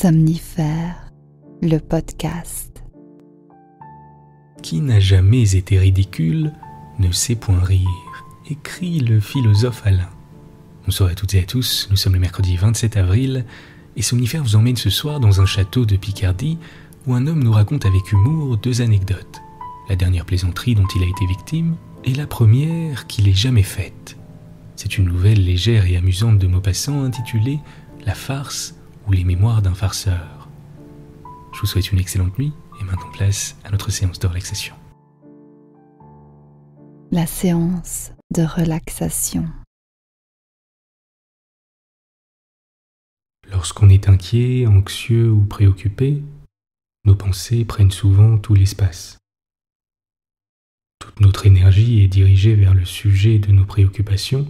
Somnifère, le podcast. Qui n'a jamais été ridicule ne sait point rire, écrit le philosophe Alain. Bonsoir à toutes et à tous, nous sommes le mercredi 27 avril et Somnifère vous emmène ce soir dans un château de Picardie où un homme nous raconte avec humour deux anecdotes. La dernière plaisanterie dont il a été victime et la première qu'il ait jamais faite. C'est une nouvelle légère et amusante de Maupassant intitulée « La farce ou les mémoires d'un farceur ». Je vous souhaite une excellente nuit et maintenant place à notre séance de relaxation. La séance de relaxation. Lorsqu'on est inquiet, anxieux ou préoccupé, nos pensées prennent souvent tout l'espace. Toute notre énergie est dirigée vers le sujet de nos préoccupations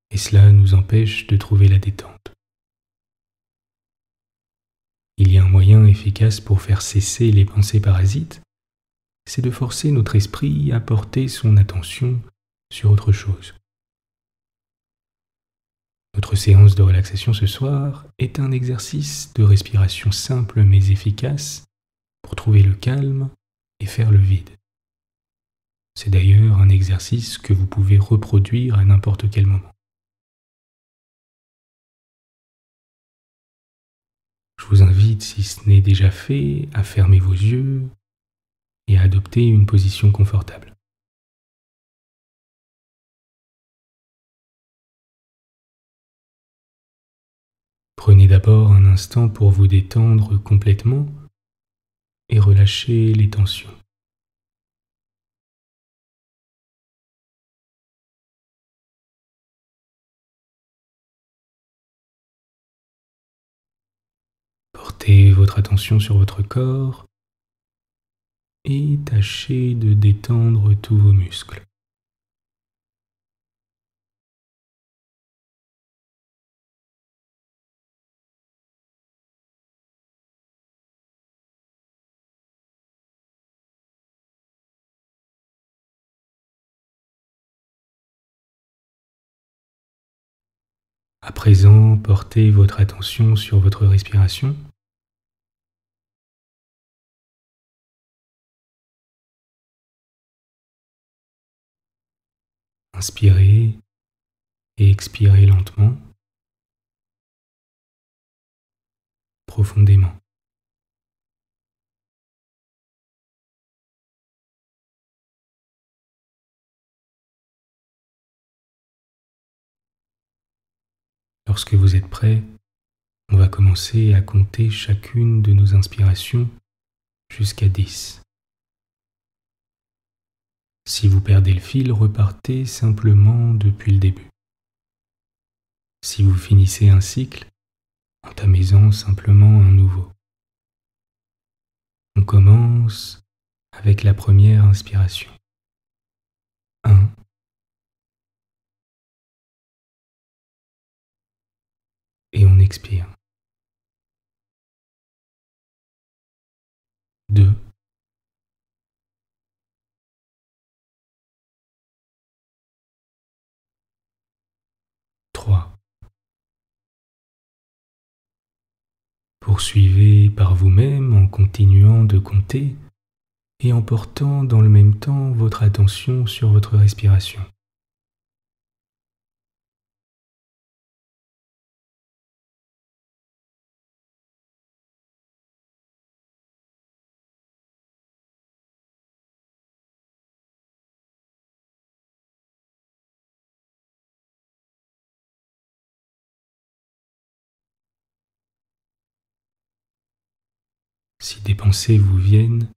et cela nous empêche de trouver la détente. Il y a un moyen efficace pour faire cesser les pensées parasites, c'est de forcer notre esprit à porter son attention sur autre chose. Notre séance de relaxation ce soir est un exercice de respiration simple mais efficace pour trouver le calme et faire le vide. C'est d'ailleurs un exercice que vous pouvez reproduire à n'importe quel moment. Je vous invite, si ce n'est déjà fait, à fermer vos yeux et à adopter une position confortable. Prenez d'abord un instant pour vous détendre complètement et relâcher les tensions. Portez votre attention sur votre corps et tâchez de détendre tous vos muscles. À présent, portez votre attention sur votre respiration. Inspirez et expirez lentement, profondément. Lorsque vous êtes prêt, on va commencer à compter chacune de nos inspirations jusqu'à 10. Si vous perdez le fil, repartez simplement depuis le début. Si vous finissez un cycle, entamez-en simplement un nouveau. On commence avec la première inspiration. 1. Et on expire. 2. 3. Poursuivez par vous-même en continuant de compter et en portant dans le même temps votre attention sur votre respiration. Si des pensées vous viennent,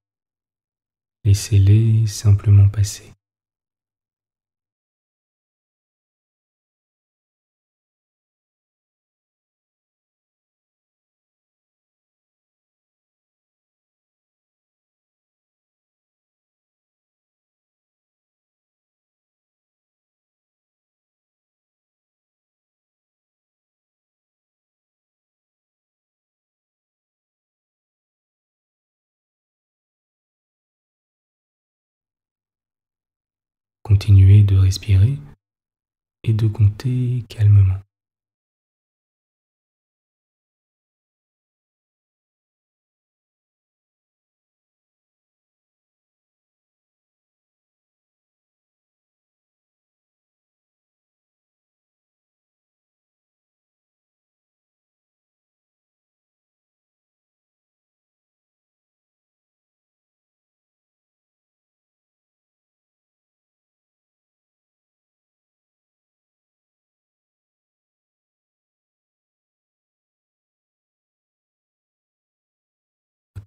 laissez-les simplement passer. Continuez de respirer et de compter calmement.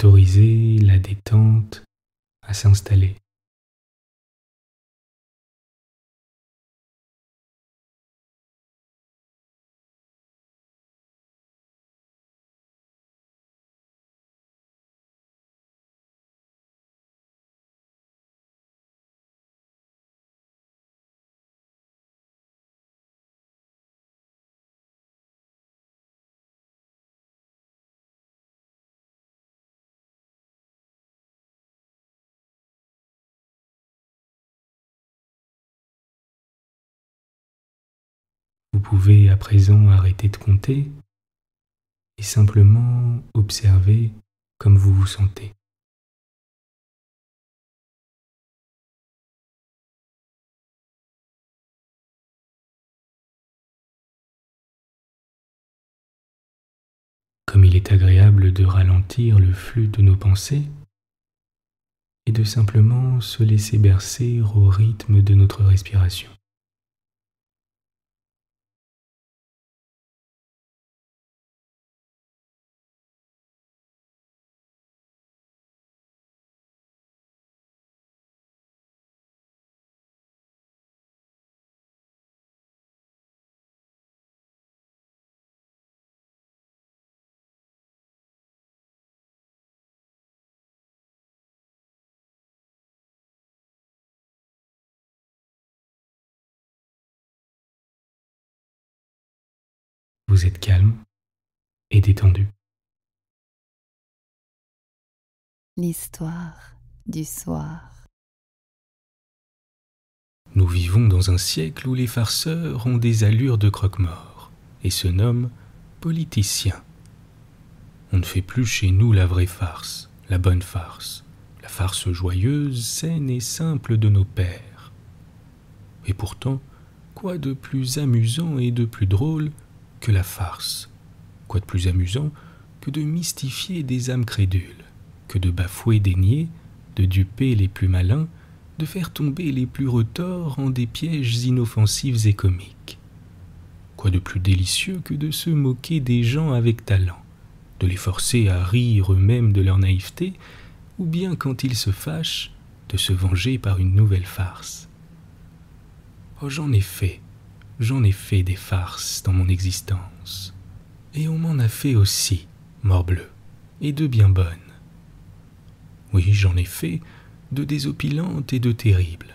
autoriser la détente à s'installer. Vous pouvez à présent arrêter de compter et simplement observer comme vous vous sentez. Comme il est agréable de ralentir le flux de nos pensées et de simplement se laisser bercer au rythme de notre respiration. Vous êtes calme et détendu. L'histoire du soir. Nous vivons dans un siècle où les farceurs ont des allures de croque-mort et se nomment politiciens. On ne fait plus chez nous la vraie farce, la bonne farce, la farce joyeuse, saine et simple de nos pères. Et pourtant, quoi de plus amusant et de plus drôle que la farce? Quoi de plus amusant que de mystifier des âmes crédules, que de bafouer des niais, de duper les plus malins, de faire tomber les plus retors en des pièges inoffensifs et comiques? Quoi de plus délicieux que de se moquer des gens avec talent, de les forcer à rire eux-mêmes de leur naïveté, ou bien quand ils se fâchent, de se venger par une nouvelle farce? Oh, j'en ai fait des farces dans mon existence. Et on m'en a fait aussi, morbleu, et de bien bonnes. Oui, j'en ai fait de désopilantes et de terribles.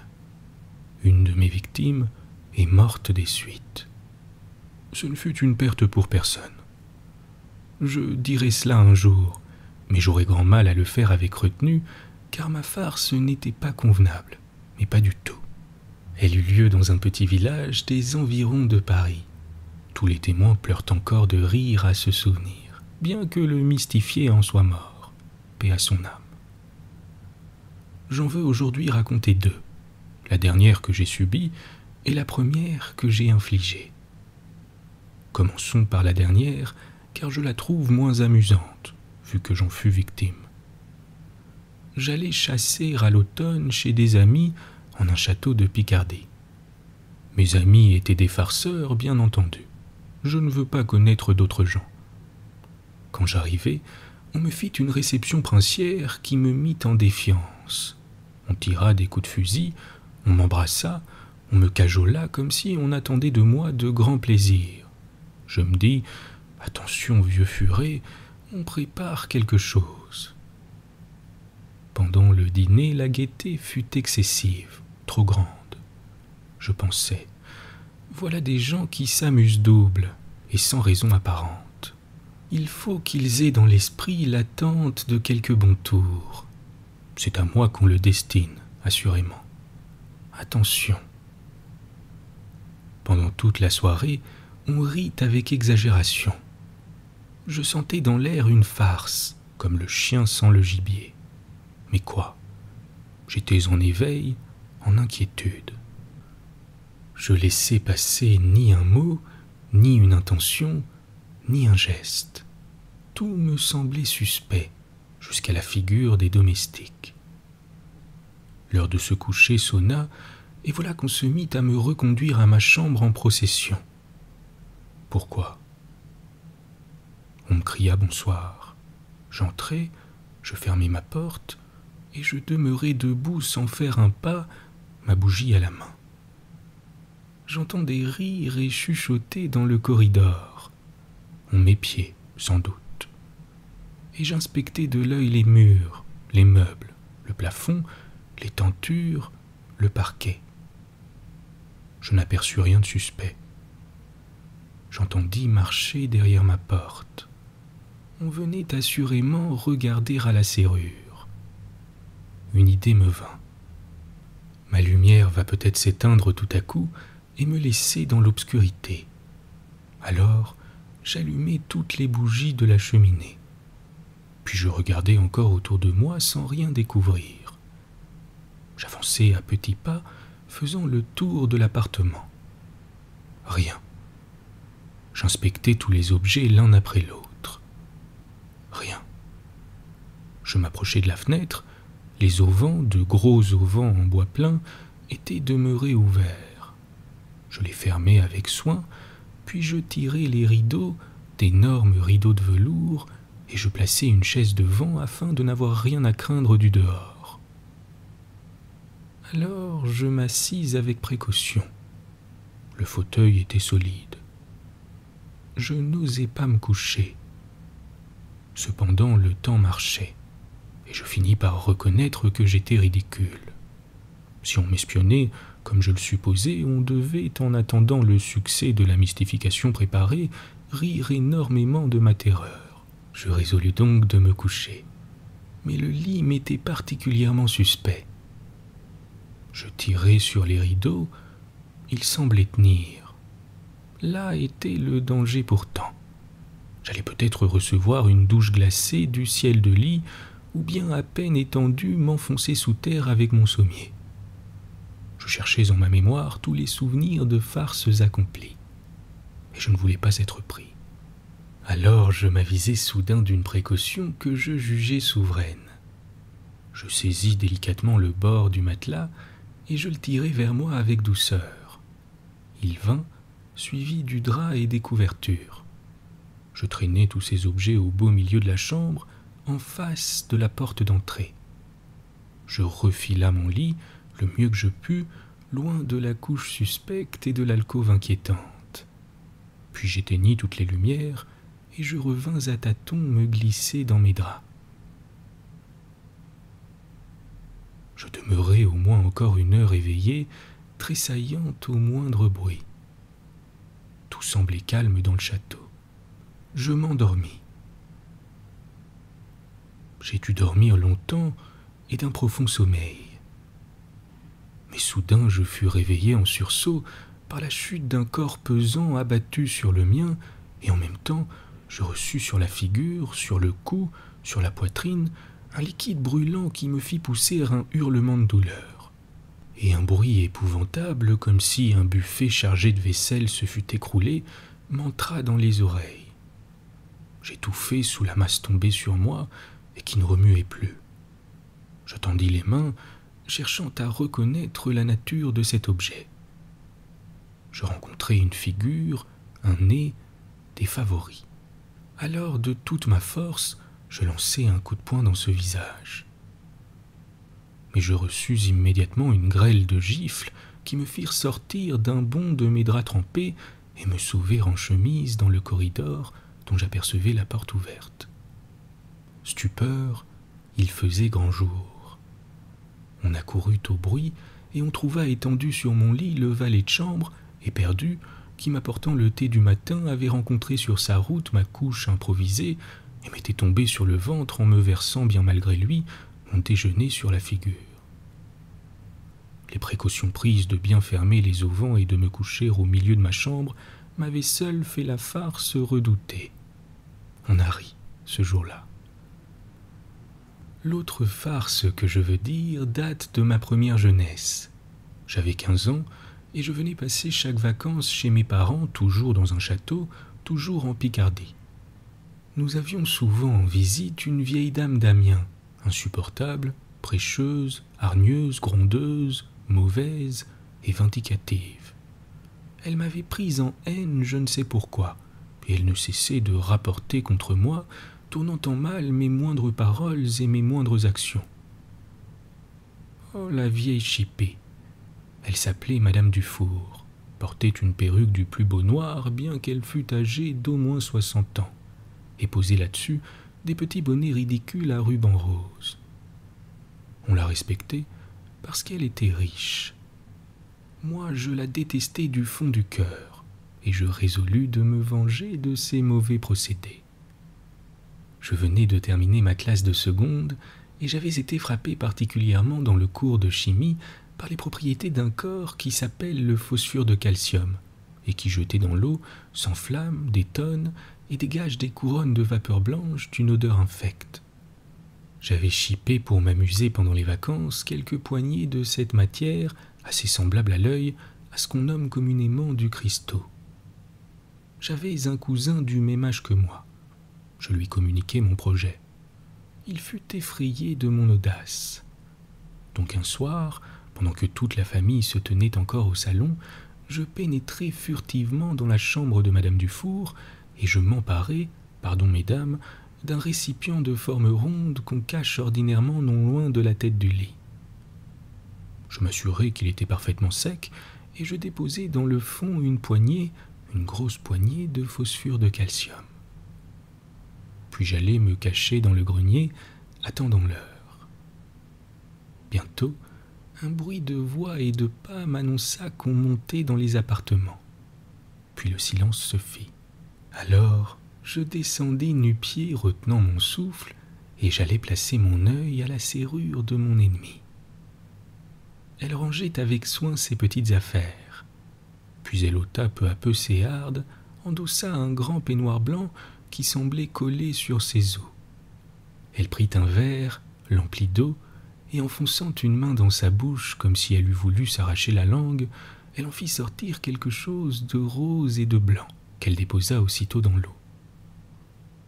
Une de mes victimes est morte des suites. Ce ne fut une perte pour personne. Je dirai cela un jour, mais j'aurais grand mal à le faire avec retenue, car ma farce n'était pas convenable, mais pas du tout. Elle eut lieu dans un petit village des environs de Paris. Tous les témoins pleurent encore de rire à ce souvenir, bien que le mystifié en soit mort, paix à son âme. J'en veux aujourd'hui raconter deux, la dernière que j'ai subie et la première que j'ai infligée. Commençons par la dernière, car je la trouve moins amusante, vu que j'en fus victime. J'allais chasser à l'automne chez des amis en un château de Picardie. Mes amis étaient des farceurs, bien entendu. Je ne veux pas connaître d'autres gens. Quand j'arrivai, on me fit une réception princière qui me mit en défiance. On tira des coups de fusil, on m'embrassa, on me cajola comme si on attendait de moi de grands plaisirs. Je me dis « Attention, vieux furet, on prépare quelque chose. » Pendant le dîner, la gaieté fut excessive, trop grande. Je pensais, voilà des gens qui s'amusent double et sans raison apparente. Il faut qu'ils aient dans l'esprit l'attente de quelques bons tours. C'est à moi qu'on le destine, assurément. Attention. Pendant toute la soirée, on rit avec exagération. Je sentais dans l'air une farce, comme le chien sent le gibier. Mais quoi? J'étais en éveil, en inquiétude. Je laissais passer ni un mot, ni une intention, ni un geste. Tout me semblait suspect, jusqu'à la figure des domestiques. L'heure de se coucher sonna, et voilà qu'on se mit à me reconduire à ma chambre en procession. Pourquoi? On me cria bonsoir. J'entrai, Je fermai ma porte et je demeurai debout sans faire un pas, ma bougie à la main. J'entendais rire et chuchoter dans le corridor. On m'épiait, sans doute. Et j'inspectais de l'œil les murs, les meubles, le plafond, les tentures, le parquet. Je n'aperçus rien de suspect. J'entendis marcher derrière ma porte. On venait assurément regarder à la serrure. Une idée me vint. Ma lumière va peut-être s'éteindre tout à coup et me laisser dans l'obscurité. Alors, j'allumai toutes les bougies de la cheminée. Puis je regardai encore autour de moi sans rien découvrir. J'avançai à petits pas, faisant le tour de l'appartement. Rien. J'inspectai tous les objets l'un après l'autre. Rien. Je m'approchai de la fenêtre. Les auvents, de gros auvents en bois plein, étaient demeurés ouverts. Je les fermai avec soin, puis je tirai les rideaux, d'énormes rideaux de velours, et je plaçai une chaise devant afin de n'avoir rien à craindre du dehors. Alors je m'assis avec précaution. Le fauteuil était solide. Je n'osais pas me coucher. Cependant, le temps marchait, et je finis par reconnaître que j'étais ridicule. Si on m'espionnait, comme je le supposais, on devait, en attendant le succès de la mystification préparée, rire énormément de ma terreur. Je résolus donc de me coucher. Mais le lit m'était particulièrement suspect. Je tirai sur les rideaux, ils semblaient tenir. Là était le danger pourtant. J'allais peut-être recevoir une douche glacée du ciel de lit, ou bien à peine étendu m'enfoncer sous terre avec mon sommier. Je cherchais en ma mémoire tous les souvenirs de farces accomplies, et je ne voulais pas être pris. Alors je m'avisai soudain d'une précaution que je jugeais souveraine. Je saisis délicatement le bord du matelas et je le tirai vers moi avec douceur. Il vint, suivi du drap et des couvertures. Je traînai tous ces objets au beau milieu de la chambre, en face de la porte d'entrée. Je refila mon lit, le mieux que je pus, loin de la couche suspecte et de l'alcôve inquiétante. Puis j'éteignis toutes les lumières, et je revins à tâtons me glisser dans mes draps. Je demeurai au moins encore 1 heure éveillée, tressaillante au moindre bruit. Tout semblait calme dans le château. Je m'endormis. J'ai dû dormir longtemps et d'un profond sommeil. Mais soudain je fus réveillé en sursaut par la chute d'un corps pesant abattu sur le mien, et en même temps je reçus sur la figure, sur le cou, sur la poitrine, un liquide brûlant qui me fit pousser un hurlement de douleur, et un bruit épouvantable, comme si un buffet chargé de vaisselle se fût écroulé, m'entra dans les oreilles. J'étouffai sous la masse tombée sur moi et qui ne remuait plus. Je tendis les mains, cherchant à reconnaître la nature de cet objet. Je rencontrai une figure, un nez, des favoris. Alors, de toute ma force, je lançai un coup de poing dans ce visage. Mais je reçus immédiatement une grêle de gifles qui me firent sortir d'un bond de mes draps trempés et me sauver en chemise dans le corridor dont j'apercevais la porte ouverte. Stupeur, il faisait grand jour. On accourut au bruit et on trouva étendu sur mon lit le valet de chambre, éperdu, qui m'apportant le thé du matin avait rencontré sur sa route ma couche improvisée et m'était tombé sur le ventre en me versant bien malgré lui mon déjeuner sur la figure. Les précautions prises de bien fermer les auvents et de me coucher au milieu de ma chambre m'avaient seul fait la farce redoutée. On a ri ce jour-là. L'autre farce que je veux dire date de ma première jeunesse. J'avais 15 ans et je venais passer chaque vacances chez mes parents, toujours dans un château, toujours en Picardie. Nous avions souvent en visite une vieille dame d'Amiens, insupportable, prêcheuse, hargneuse, grondeuse, mauvaise et vindicative. Elle m'avait prise en haine, je ne sais pourquoi, et elle ne cessait de rapporter contre moi tournant en mal mes moindres paroles et mes moindres actions. Oh, la vieille chipée! Elle s'appelait Madame Dufour, portait une perruque du plus beau noir, bien qu'elle fût âgée d'au moins 60 ans, et posait là-dessus des petits bonnets ridicules à rubans roses. On la respectait parce qu'elle était riche. Moi, je la détestais du fond du cœur, et je résolus de me venger de ses mauvais procédés. Je venais de terminer ma classe de seconde, et j'avais été frappé particulièrement dans le cours de chimie par les propriétés d'un corps qui s'appelle le phosphure de calcium, et qui, jeté dans l'eau, s'enflamme, détonne et dégage des couronnes de vapeur blanche d'une odeur infecte. J'avais chipé pour m'amuser pendant les vacances quelques poignées de cette matière assez semblable à l'œil à ce qu'on nomme communément du cristaux. J'avais un cousin du même âge que moi. Je lui communiquai mon projet. Il fut effrayé de mon audace. Donc un soir, pendant que toute la famille se tenait encore au salon, je pénétrai furtivement dans la chambre de Madame Dufour et je m'emparai, pardon mesdames, d'un récipient de forme ronde qu'on cache ordinairement non loin de la tête du lit. Je m'assurai qu'il était parfaitement sec et je déposai dans le fond une grosse poignée de phosphure de calcium. Puis j'allai me cacher dans le grenier, attendant l'heure. Bientôt, un bruit de voix et de pas m'annonça qu'on montait dans les appartements. Puis le silence se fit. Alors, je descendis nu-pieds retenant mon souffle et j'allai placer mon œil à la serrure de mon ennemi. Elle rangeait avec soin ses petites affaires. Puis elle ôta peu à peu ses hardes, endossa un grand peignoir blanc qui semblait coller sur ses os. Elle prit un verre, l'emplit d'eau, et enfonçant une main dans sa bouche comme si elle eût voulu s'arracher la langue, elle en fit sortir quelque chose de rose et de blanc, qu'elle déposa aussitôt dans l'eau.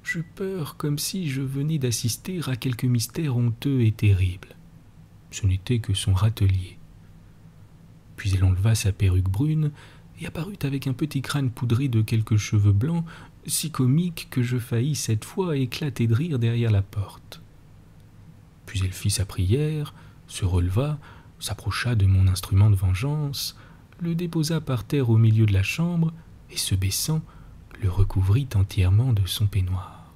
J'eus peur comme si je venais d'assister à quelque mystère honteux et terrible. Ce n'était que son râtelier. Puis elle enleva sa perruque brune et apparut avec un petit crâne poudré de quelques cheveux blancs, si comique que je faillis cette fois éclater de rire derrière la porte. Puis elle fit sa prière, se releva, s'approcha de mon instrument de vengeance, le déposa par terre au milieu de la chambre et, se baissant, le recouvrit entièrement de son peignoir.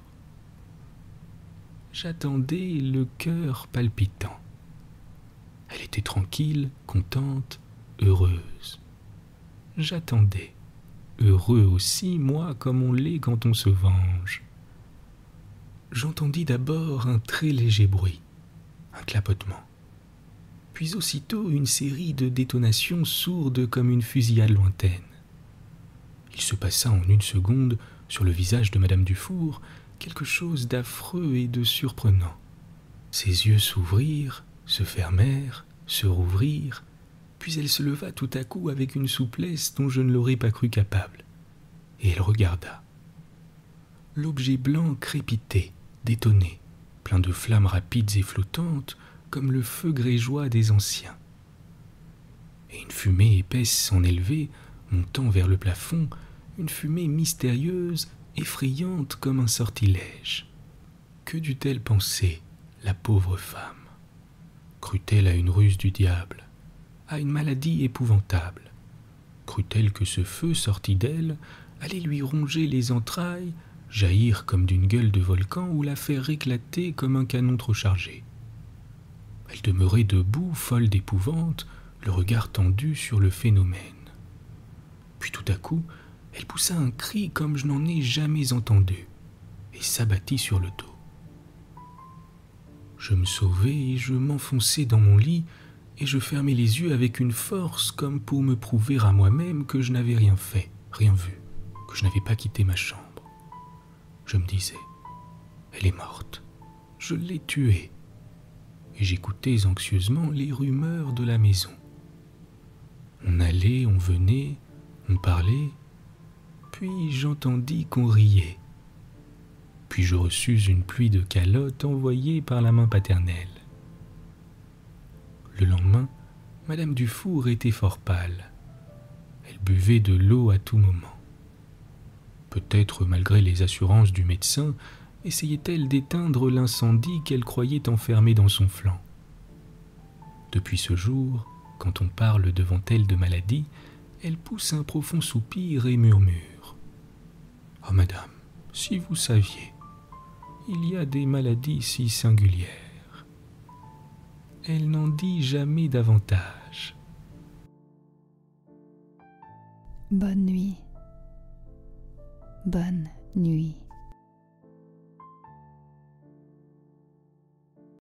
J'attendais le cœur palpitant. Elle était tranquille, contente, heureuse. J'attendais, heureux aussi, moi, comme on l'est quand on se venge. J'entendis d'abord un très léger bruit, un clapotement, puis aussitôt une série de détonations sourdes comme une fusillade lointaine. Il se passa en une seconde, sur le visage de Madame Dufour, quelque chose d'affreux et de surprenant. Ses yeux s'ouvrirent, se fermèrent, se rouvrirent, puis elle se leva tout à coup avec une souplesse dont je ne l'aurais pas cru capable, et elle regarda. L'objet blanc crépitait, détonnait, plein de flammes rapides et flottantes, comme le feu grégeois des anciens. Et une fumée épaisse s'en élevait, montant vers le plafond, une fumée mystérieuse, effrayante comme un sortilège. Que dut-elle penser, la pauvre femme? Crut-elle à une ruse du diable, à une maladie épouvantable? Crut-elle que ce feu sorti d'elle allait lui ronger les entrailles, jaillir comme d'une gueule de volcan ou la faire éclater comme un canon trop chargé? Elle demeurait debout, folle d'épouvante, le regard tendu sur le phénomène. Puis tout à coup, elle poussa un cri comme je n'en ai jamais entendu et s'abattit sur le dos. Je me sauvai et je m'enfonçai dans mon lit et je fermai les yeux avec une force comme pour me prouver à moi-même que je n'avais rien fait, rien vu, que je n'avais pas quitté ma chambre. Je me disais, elle est morte, je l'ai tuée. Et j'écoutais anxieusement les rumeurs de la maison. On allait, on venait, on parlait, puis j'entendis qu'on riait. Puis je reçus une pluie de calottes envoyée par la main paternelle. Le lendemain, Madame Dufour était fort pâle. Elle buvait de l'eau à tout moment. Peut-être, malgré les assurances du médecin, essayait-elle d'éteindre l'incendie qu'elle croyait enfermé dans son flanc. Depuis ce jour, quand on parle devant elle de maladie, elle pousse un profond soupir et murmure : « Oh madame, si vous saviez, il y a des maladies si singulières. » Elle n'en dit jamais davantage. Bonne nuit. Bonne nuit.